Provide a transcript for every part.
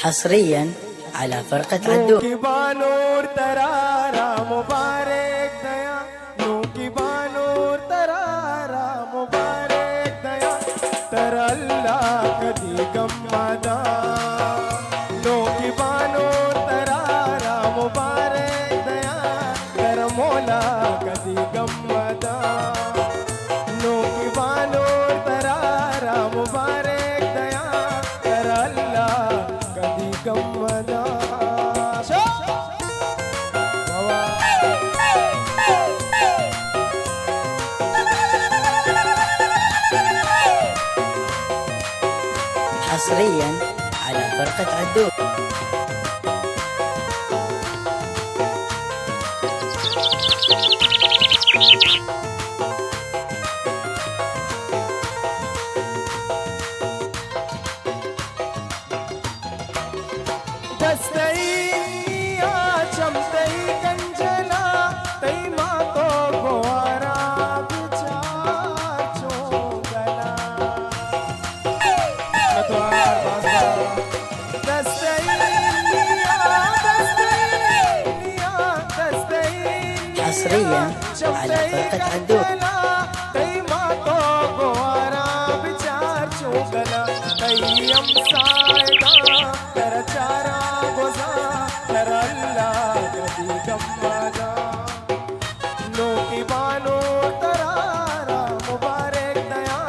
حصريا على فرقة عدو. की बानूर तरारा मुबारक दया नू की बानूर तरारा मुबारक दया तर अल्लाह कदी गम्मदा नू की बानूर तरारा मुबारक दया तर मौला कदी गम्मदा नू की बानूर तरारा मुबारक दया तर अल्लाह कदी गम्मदा. حصريا على فرقة عدو. दस्तई या चमतई कंजला तई माँ तो गोरा बिचार चोगला नतवार बाजा दस्तई حصريا على فرقة عدو. तई माँ तो गोरा बिचार चोगला तई अमसायदा कर चारा गोजा कर अल्लाह कदी गम्मदा नो की बानो तरारा मुबारक दया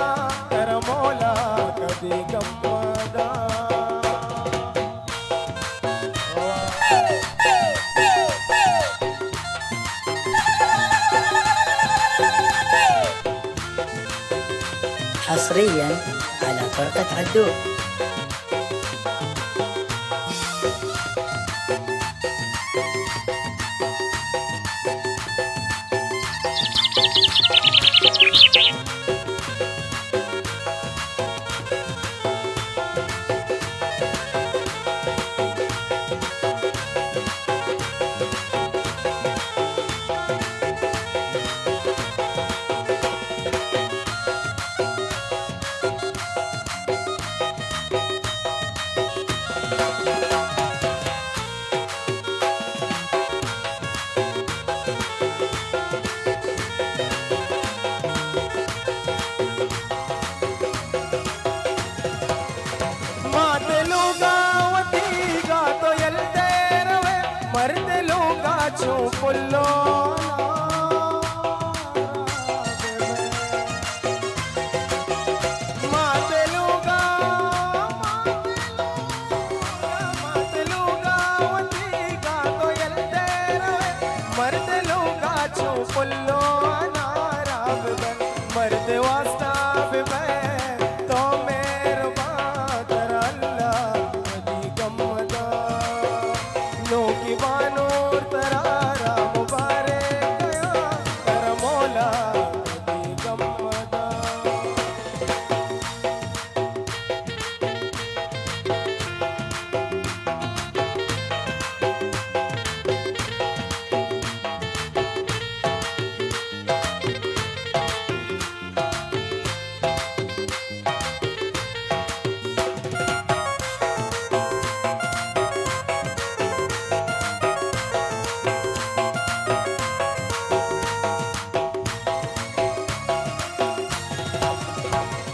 कर मौला कदी गम्मदा. حصريا على فرقة عدو. चुपुल्लो मातलुगा वतीगा तो यल्देरवे मर्दलुगा चुपुल्लो नाराब बन मर्द वास्ता बे तो मेरे बादर अल्लाह कदी गम्मदा नो की बानूर तरारा मुबारक दया कर मौला कदी गम्मदा.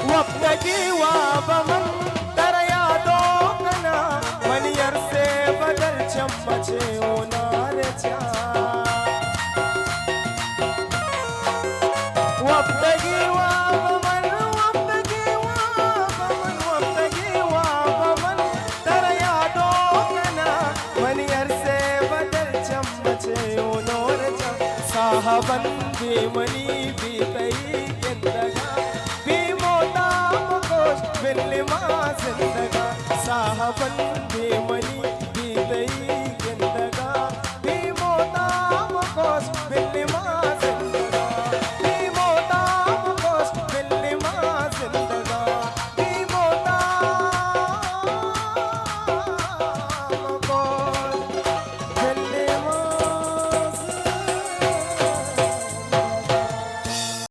वक्तगी वाबमन तरया दो कना मनियर से बदल चम्मचे ओनार चा वक्तगी वाबमन तरया दो कना मनियर से बदल चम्मचे ओनार चा साहबन बेमनी बीतई केंदगा बिल्ली माँ जिंदगा साहबन बेमनी